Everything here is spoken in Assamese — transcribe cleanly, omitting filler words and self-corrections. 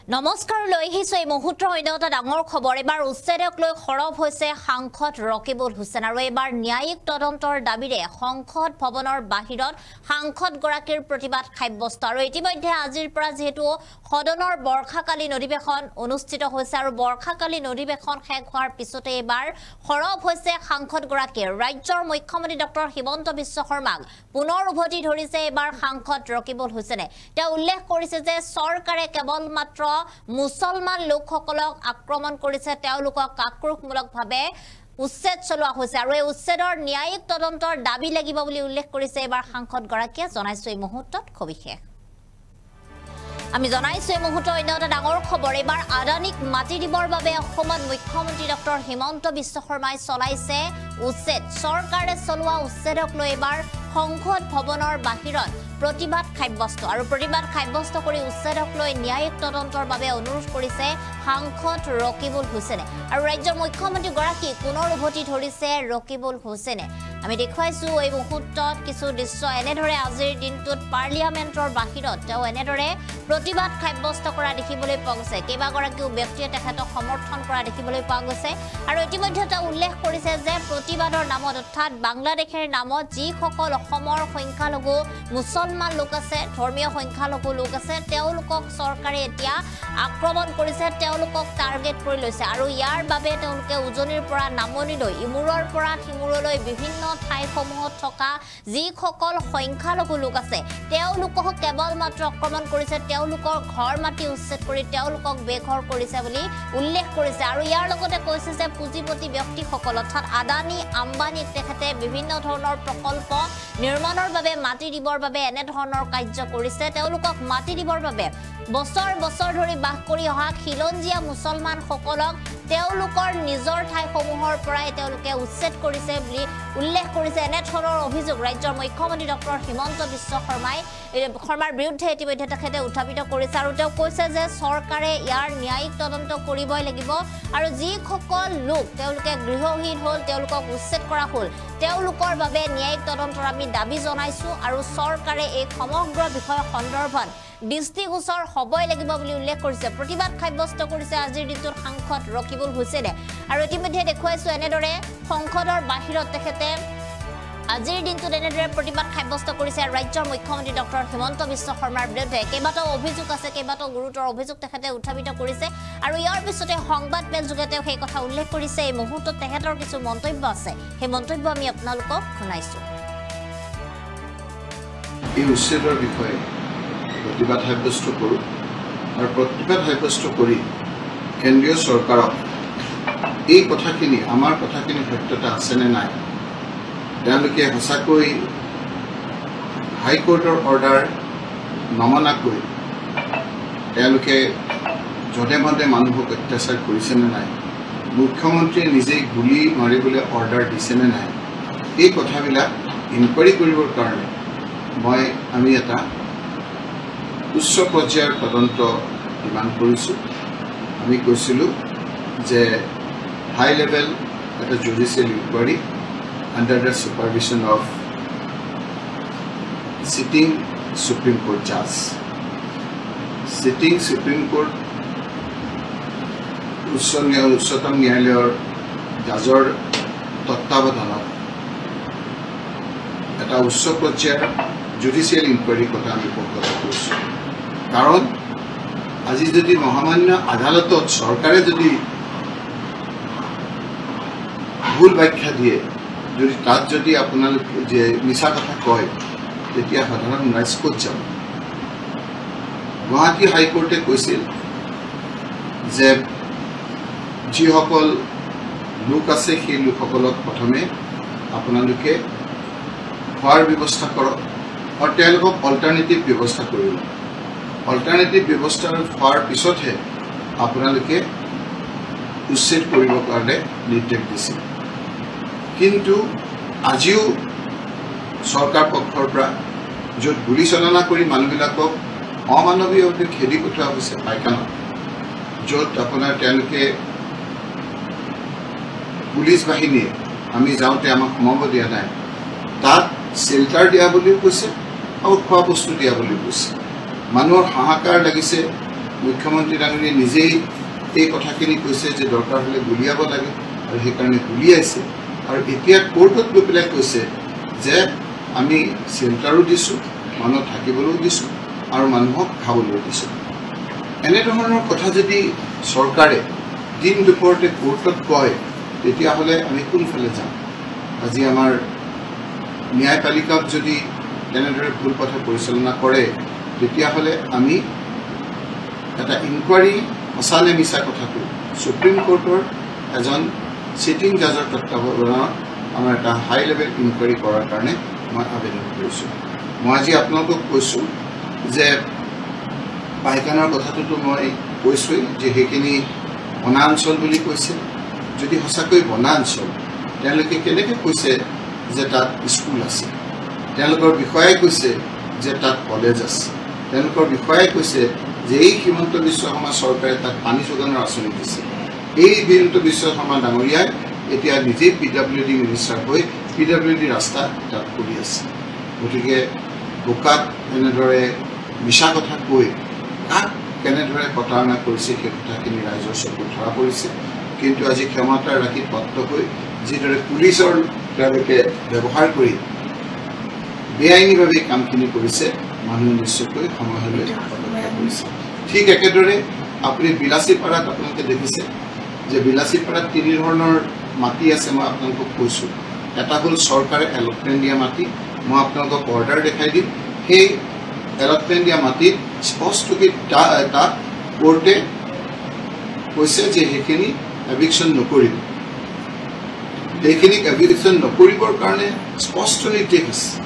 নমস্কাৰ লৈ আহিছো এই মুহূৰ্তৰ অন্যটা ডাঙৰ খবৰ এবাৰ উচ্ছেদক লৈ খৰব হৈছে সাংসদ ৰকিবুল হুছেইন আৰু এবাৰ ন্যায়িক তদন্তৰ দাবীৰে সংসদ ভৱনৰ বাহিৰত সাংসদ গৰাকীৰ প্ৰতিবাদ সাব্যস্ত আৰু ইতিমধ্যে আজিৰ পৰা যেহেতু সদনৰ বৰ্ষাকালীন অধিৱেশন অনুষ্ঠিত হৈছে আৰু বৰ্ষাকালীন অধিৱেশন শেষ হোৱাৰ পিছতে এবাৰ খৰব হৈছে সাংসদ গৰাকীৰ ৰাজ্যৰ মুখ্যমন্ত্ৰী ডক্টৰ হিমন্ত বিশ্ব শৰ্মাক পুনৰ উভতি ধৰিছে এবাৰ সাংসদ ৰকিবুল হুছেইনে তেওঁ উল্লেখ কৰিছে যে চৰকাৰে কেৱল মাত্ৰ মুছলমান লোকসকলক আক্ৰমণ কৰিছে তেওঁলোকক আক্ৰোশমূলকভাৱে উচ্ছেদ চলোৱা হৈছে আৰু এই উচ্ছেদৰ ন্যায়িক তদন্তৰ দাবী লাগিব বুলি উল্লেখ কৰিছে এবাৰ সাংসদ গৰাকীয়ে জনাইছে এই মুহূৰ্তত সবিশেষ আমি জনাইছো এই মুহূৰ্তৰ অন্যটা ডাঙৰ খবৰ এবাৰ আদানীক মাটি দিবৰ বাবে অসমত মুখ্যমন্ত্ৰী ডক্টৰ হিমন্ত বিশ্ব শৰ্মাই চলাইছে উচ্ছেদ চৰকাৰে চলোৱা উচ্ছেদক লৈ এবাৰ সংসদ ভৱনৰ বাহিৰত প্ৰতিবাদ সাব্যস্ত আৰু প্ৰতিবাদ সাব্যস্ত কৰি উচ্ছেদক লৈ ন্যায়িক তদন্তৰ বাবে অনুৰোধ কৰিছে সাংসদ ৰকিবুল হুছেইনে আৰু ৰাজ্যৰ মুখ্যমন্ত্ৰী গৰাকী পুনৰ উভতি ধৰিছে ৰকিবুল হুছেইনে আমি দেখুৱাইছো এই মুহূৰ্তত কিছু দৃশ্য এনেদৰে আজিৰ দিনটোত পাৰ্লিয়ামেণ্টৰ বাহিৰত তেওঁ এনেদৰে প্ৰতিবাদ সাব্যস্ত কৰা দেখিবলৈ পোৱা গৈছে কেইবাগৰাকীও ব্যক্তিয়ে তেখেতক সমৰ্থন কৰা দেখিবলৈ পোৱা গৈছে আৰু ইতিমধ্যে তেওঁ উল্লেখ কৰিছে যে প্ৰতিবাদৰ নামত অৰ্থাৎ বাংলাদেশৰ নামত যিসকল অসমৰ সংখ্যালঘু মুছলমান লোক আছে ধৰ্মীয় সংখ্যালঘু লোক আছে তেওঁলোকক চৰকাৰে এতিয়া আক্ৰমণ কৰিছে তেওঁলোকক টাৰ্গেট কৰি লৈছে আৰু ইয়াৰ বাবে তেওঁলোকে উজনিৰ পৰা নামনি লৈ ইমূৰৰ পৰা সিমূৰলৈ বিভিন্ন ঠাইসমূহত থকা যিসকল সংখ্যালঘু লোক আছে তেওঁলোকক কেৱল মাত্ৰ আক্ৰমণ কৰিছে তেওঁলোকৰ ঘৰ মাটি উচ্ছেদ কৰি তেওঁলোকক বেঘৰ কৰিছে বুলি উল্লেখ কৰিছে আৰু ইয়াৰ লগতে কৈছে যে পুঁজিপতি ব্যক্তিসকল অৰ্থাৎ আদানী আম্বানীক তেখেতে বিভিন্ন ধৰণৰ প্ৰকল্প নিৰ্মাণৰ বাবে মাটি দিবৰ বাবে এনে ধৰণৰ কাৰ্য কৰিছে তেওঁলোকক মাটি দিবৰ বাবে বছৰ বছৰ ধৰি বাস কৰি অহা খিলঞ্জীয়া মুছলমান সকলক তেওঁলোকৰ নিজৰ ঠাইসমূহৰ পৰাই তেওঁলোকে উচ্ছেদ কৰিছে বুলি উল্লেখ কৰিছে এনে ধৰণৰ অভিযোগ ৰাজ্যৰ মুখ্যমন্ত্ৰী ডক্টৰ হিমন্ত বিশ্ব শৰ্মাৰ বিৰুদ্ধে ইতিমধ্যে তেখেতে উত্থাপিত কৰিছে আৰু তেওঁ কৈছে যে চৰকাৰে ইয়াৰ ন্যায়িক তদন্ত কৰিবই লাগিব আৰু যিসকল লোক তেওঁলোকে গৃহহীন হ'ল তেওঁলোকক উচ্ছেদ কৰা হ'ল তেওঁলোকৰ বাবে ন্যায়িক তদন্তৰ আমি দাবী জনাইছো আৰু চৰকাৰে এই সমগ্ৰ বিষয় সন্দৰ্ভত দৃষ্টিগোচৰ হ'বই লাগিব বুলি উল্লেখ কৰিছে প্ৰতিবাদ সাব্যস্ত কৰিছে আজিৰ দিনটোত সাংসদ ৰকিবুল হুছেইনে আৰু ইতিমধ্যে দেখুৱাইছো এনেদৰে সংসদৰ বাহিৰত তেখেতে আজিৰ দিনটোত এনেদৰে প্ৰতিবাদ সাব্যস্ত কৰিছে ৰাজ্যৰ মুখ্যমন্ত্ৰী ডক্টৰ হিমন্ত বিশ্ব শৰ্মাৰ বিৰুদ্ধে কেইবাটাও অভিযোগ আছে কেইবাটাও গুৰুতৰ অভিযোগ তেখেতে উত্থাপিত কৰিছে আৰু ইয়াৰ পিছতে সংবাদ মেল যোগে তেওঁ সেই কথা উল্লেখ কৰিছে এই মুহূৰ্তত তেখেতৰ কিছু মন্তব্য আছে সেই মন্তব্য আমি আপোনালোকক শুনাইছো এই উচ্ছেদৰ বিষয়ে প্ৰতিবাদ সাব্যস্ত কৰোঁ আৰু প্ৰতিবাদ সাব্যস্ত কৰি কেন্দ্ৰীয় চৰকাৰক এই কথাখিনি আমাৰ কথাখিনি সত্যতা আছেনে নাই তেওঁলোকে সঁচাকৈ হাইকোৰ্টৰ অৰ্ডাৰ নমনাকৈ তেওঁলোকে যধে মধে মানুহক অত্যাচাৰ কৰিছেনে নাই মুখ্যমন্ত্ৰীয়ে নিজেই গুলি মাৰিবলৈ অৰ্ডাৰ দিছেনে নাই এই কথাবিলাক ইনকুৱাৰী কৰিবৰ কাৰণে আমি এটা উচ্চ পৰ্যায়ৰ তদন্ত ডিমাণ্ড কৰিছোঁ আমি কৈছিলোঁ যে হাই লেভেল এটা judicial enquiry under the supervision of sitting Supreme Court judge. Sitting Supreme Court উচ্চতম ন্যায়ালয়ৰ জাজৰ তত্ত্বাৱধানত এটা উচ্চ পৰ্যায়ৰ জুডিচিয়েল ইনকুৱাৰী কথা আমি প্ৰকাশ কৰিছোঁ কাৰণ আজি যদি মহামান্য আদালতত চৰকাৰে যদি ভুল ব্যাখ্যা দিয়ে যদি তাত যদি আপোনালোকে যে মিছা কথা কয় তেতিয়া সাধাৰণ ৰাইজ ক'ত যাব গুৱাহাটী হাইকোৰ্টে কৈছিল যে যিসকল লোক আছে সেই লোকসকলক প্ৰথমে আপোনালোকে খোৱাৰ ব্যৱস্থা কৰক আৰু তেওঁলোকক অল্টাৰনেটিভ ব্যৱস্থা কৰিব অল্টাৰনেটিভ ব্যৱস্থা খোৱাৰ পিছতহে আপোনালোকে উচ্ছেদ কৰিবৰ কাৰণে নিৰ্দেশ দিছিল কিন্তু আজিও চৰকাৰ পক্ষৰ পৰা য'ত গুলি চালনা কৰি মানুহবিলাকক অমানৱীয়ভাৱে খেদি পঠোৱা হৈছে পাইখানাত য'ত আপোনাৰ তেওঁলোকে পুলিচ বাহিনীয়ে আমি যাওঁতে আমাক সোমাব দিয়া নাই তাত শেল্টাৰ দিয়া বুলিও কৈছে আৰু খোৱা বস্তু দিয়া বুলিও কৈছে মানুহৰ হাহাকাৰ লাগিছে মুখ্যমন্ত্ৰী ডাঙৰীয়ে নিজেই এই কথাখিনি কৈছে যে দৰকাৰ হ'লে গুলিয়াব লাগে আৰু সেইকাৰণে গুলিয়াইছে আৰু এতিয়া কোৰ্টত গৈ পেলাই কৈছে যে আমি চেণ্টাৰো দিছোঁ মানুহ থাকিবলৈও দিছোঁ আৰু মানুহক খাবলৈও দিছোঁ এনেধৰণৰ কথা যদি চৰকাৰে দিন দুপৰতে কোৰ্টত কয় তেতিয়াহ'লে আমি কোনফালে যাম আজি আমাৰ ন্যায়পালিকাক যদি তেনেদৰে ভুল পথে পৰিচালনা কৰে তেতিয়াহ'লে আমি এটা ইনকুৱাৰী সঁচানে মিছা কথাটো সুপ্ৰিম কোৰ্টৰ এজন সিটিং জাজৰ তত্ত্বাৱধানত আমাৰ এটা হাই লেভেল ইনকুৱাৰী কৰাৰ কাৰণে মই আবেদন কৰিছোঁ মই আজি আপোনালোকক কৈছোঁ যে পাইখানাৰ কথাটোতো মই কৈছোঁৱেই যে সেইখিনি বনাঞ্চল বুলি কৈছে যদি সঁচাকৈ বনাঞ্চল তেওঁলোকে কেনেকৈ কৈছে যে তাত স্কুল আছে তেওঁলোকৰ বিষয়াই কৈছে যে তাত কলেজ আছে তেওঁলোকৰ বিষয়াই কৈছে যে এই হিমন্ত বিশ্ব শৰ্মা চৰকাৰে তাত পানী যোগানৰ আঁচনি দিছে এই হিমন্ত বিশ্ব শৰ্মা ডাঙৰীয়াই এতিয়া নিজেই PWD মিনিষ্টাৰ হৈ PWD ৰাস্তা তাত কৰি আছে গতিকে বোকাত এনেদৰে মিছা কথা কৈ কাক কেনেদৰে প্ৰতাৰণা কৰিছে সেই কথাখিনি ৰাইজৰ চকুত ধৰা পৰিছে কিন্তু আজি ক্ষমতা ৰাখি পত্ৰ হৈ যিদৰে পুলিচৰ তেওঁলোকে ব্যৱহাৰ কৰি বেআইনীভাৱে কামখিনি কৰিছে মানুহে নিশ্চয়কৈ সময় হ'লে অপেক্ষা কৰিছে ঠিক একেদৰে আপুনি বিলাসীপাৰাত আপোনালোকে দেখিছে যে বিলাসীপাৰাত তিনি ধৰণৰ মাটি আছে মই আপোনালোকক কৈছোঁ এটা হ'ল চৰকাৰে এলটমেণ্ট দিয়া মাটি মই আপোনালোকক অৰ্ডাৰ দেখাই দিম সেই এলটমেণ্ট দিয়া মাটিত স্পষ্টকৈ তাত কোৰ্টে কৈছে যে সেইখিনি এভিকশ্যন নকৰিব সেইখিনিক এভিকশ্যন নকৰিবৰ কাৰণে স্পষ্ট নিৰ্দেশ আছে